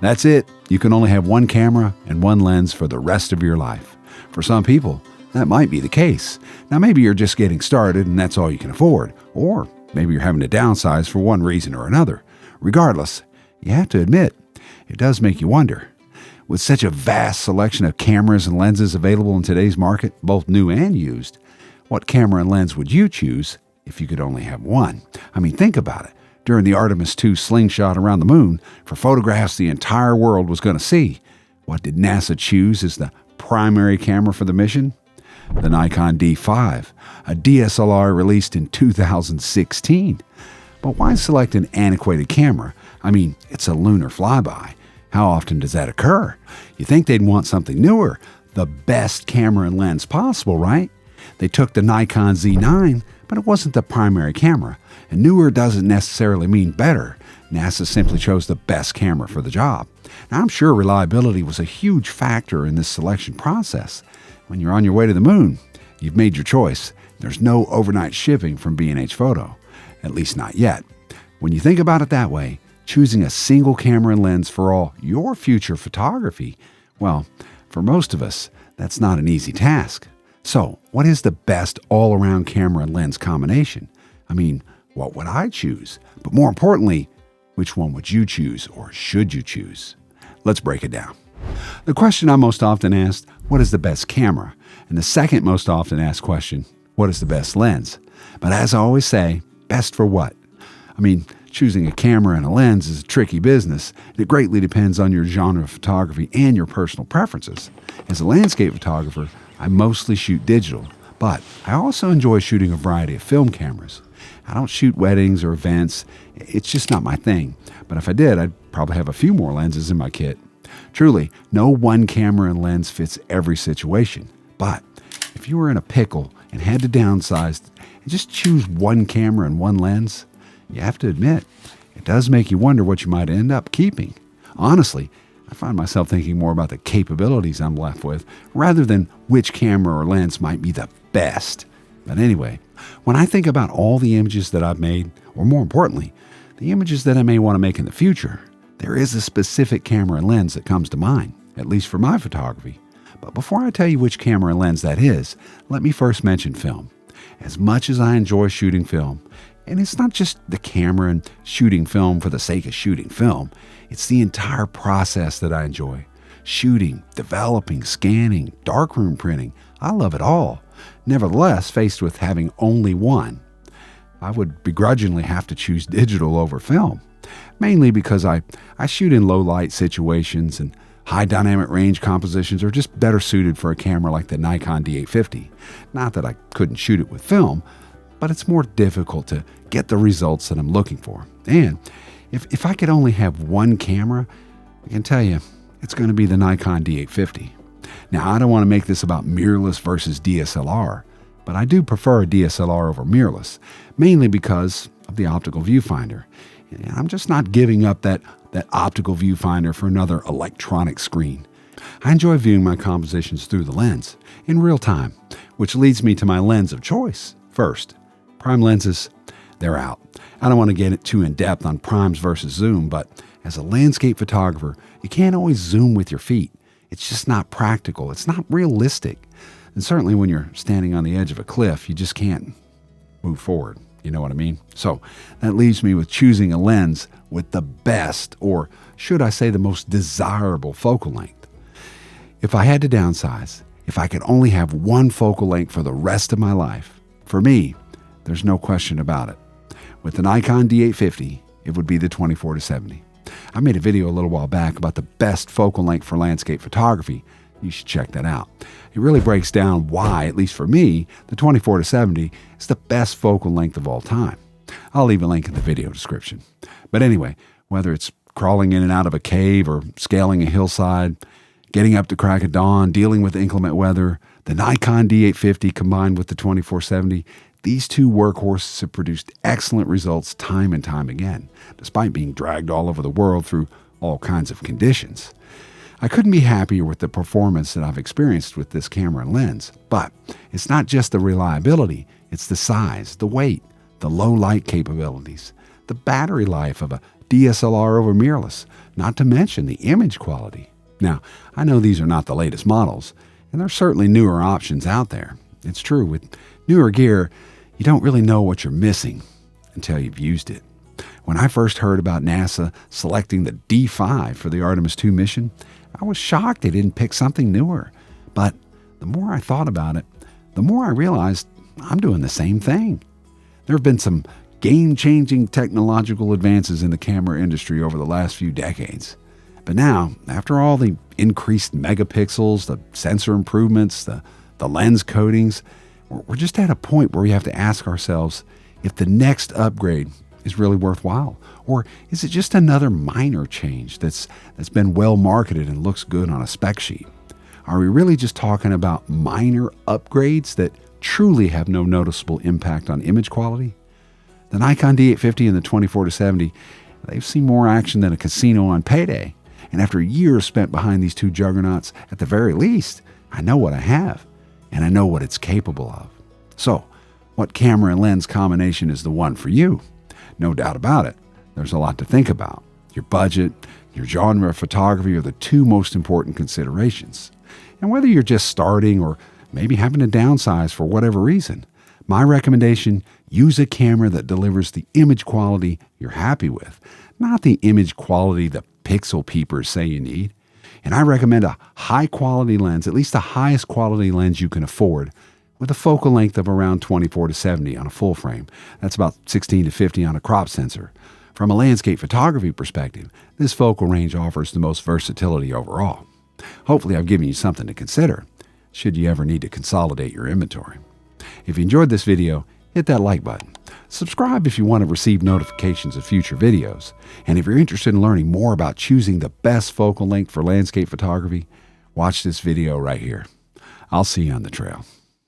That's it. You can only have one camera and one lens for the rest of your life. For some people, that might be the case. Now, maybe you're just getting started and that's all you can afford. Or maybe you're having to downsize for one reason or another. Regardless, you have to admit, it does make you wonder. With such a vast selection of cameras and lenses available in today's market, both new and used, what camera and lens would you choose if you could only have one? I mean, think about it. During the Artemis II slingshot around the moon, for photographs the entire world was going to see, what did NASA choose as the primary camera for the mission? The Nikon D5, a DSLR released in 2016. But why select an antiquated camera? I mean, it's a lunar flyby. How often does that occur? You think they'd want something newer, the best camera and lens possible, right? They took the Nikon Z9, but it wasn't the primary camera. And newer doesn't necessarily mean better. NASA simply chose the best camera for the job. Now, I'm sure reliability was a huge factor in this selection process. When you're on your way to the moon, you've made your choice. There's no overnight shipping from B&H Photo, at least not yet. When you think about it that way, choosing a single camera and lens for all your future photography, well, for most of us, that's not an easy task. So, what is the best all-around camera and lens combination? I mean, what would I choose? But more importantly, which one would you choose or should you choose? Let's break it down. The question I'm most often asked, what is the best camera? And the second most often asked question, what is the best lens? But as I always say, best for what? I mean, choosing a camera and a lens is a tricky business, and it greatly depends on your genre of photography and your personal preferences. As a landscape photographer, I mostly shoot digital, but I also enjoy shooting a variety of film cameras. I don't shoot weddings or events. It's just not my thing. But if I did, I'd probably have a few more lenses in my kit. Truly, no one camera and lens fits every situation. But if you were in a pickle and had to downsize and just choose one camera and one lens, you have to admit, it does make you wonder what you might end up keeping. Honestly, I find myself thinking more about the capabilities I'm left with rather than which camera or lens might be the best. But anyway, when I think about all the images that I've made, or more importantly, the images that I may want to make in the future, there is a specific camera and lens that comes to mind, at least for my photography. But before I tell you which camera and lens that is, let me first mention film. As much as I enjoy shooting film, and it's not just the camera and shooting film for the sake of shooting film, it's the entire process that I enjoy. Shooting, developing, scanning, darkroom printing, I love it all. Nevertheless, faced with having only one, I would begrudgingly have to choose digital over film, mainly because I shoot in low light situations and high dynamic range compositions are just better suited for a camera like the Nikon D850. Not that I couldn't shoot it with film, but it's more difficult to get the results that I'm looking for. And if I could only have one camera, I can tell you, it's going to be the Nikon D850. Now, I don't want to make this about mirrorless versus DSLR, but I do prefer a DSLR over mirrorless, mainly because of the optical viewfinder. And I'm just not giving up that optical viewfinder for another electronic screen. I enjoy viewing my compositions through the lens in real time, which leads me to my lens of choice. First, prime lenses, they're out. I don't want to get too in-depth on primes versus zoom, but as a landscape photographer, you can't always zoom with your feet. It's just not practical. It's not realistic. And certainly when you're standing on the edge of a cliff, you just can't move forward. You know what I mean? So that leaves me with choosing a lens with the best, or should I say the most desirable focal length. If I had to downsize, if I could only have one focal length for the rest of my life, for me, there's no question about it. With the Nikon D850, it would be the 24-70. I made a video a little while back about the best focal length for landscape photography. You should check that out. It really breaks down why, at least for me, the 24-70 is the best focal length of all time. I'll leave a link in the video description. But anyway, whether it's crawling in and out of a cave or scaling a hillside, getting up to crack of dawn, dealing with inclement weather, the Nikon D850 combined with the 24-70, these two workhorses have produced excellent results time and time again, despite being dragged all over the world through all kinds of conditions. I couldn't be happier with the performance that I've experienced with this camera and lens, but it's not just the reliability, it's the size, the weight, the low light capabilities, the battery life of a DSLR over mirrorless, not to mention the image quality. Now, I know these are not the latest models, and there's certainly newer options out there. It's true, with newer gear, you don't really know what you're missing until you've used it. When I first heard about NASA selecting the D5 for the Artemis II mission, I was shocked they didn't pick something newer. But the more I thought about it, the more I realized I'm doing the same thing. There have been some game-changing technological advances in the camera industry over the last few decades. But now, after all the increased megapixels, the sensor improvements, the lens coatings, we're just at a point where we have to ask ourselves if the next upgrade is really worthwhile, or is it just another minor change that's been well marketed and looks good on a spec sheet? Are we really just talking about minor upgrades that truly have no noticeable impact on image quality? The Nikon D850 and the 24-70, they've seen more action than a casino on payday. And after years spent behind these two juggernauts, at the very least, I know what I have, and I know what it's capable of. So, what camera and lens combination is the one for you? No doubt about it, there's a lot to think about. Your budget, your genre of photography are the two most important considerations. And whether you're just starting or maybe having to downsize for whatever reason, my recommendation, use a camera that delivers the image quality you're happy with, not the image quality the pixel peepers say you need. And I recommend a high-quality lens, at least the highest quality lens you can afford, with a focal length of around 24-70 on a full frame. That's about 16-50 on a crop sensor. From a landscape photography perspective, this focal range offers the most versatility overall. Hopefully I've given you something to consider, should you ever need to consolidate your inventory. If you enjoyed this video, hit that like button. Subscribe if you want to receive notifications of future videos. And if you're interested in learning more about choosing the best focal length for landscape photography, watch this video right here. I'll see you on the trail.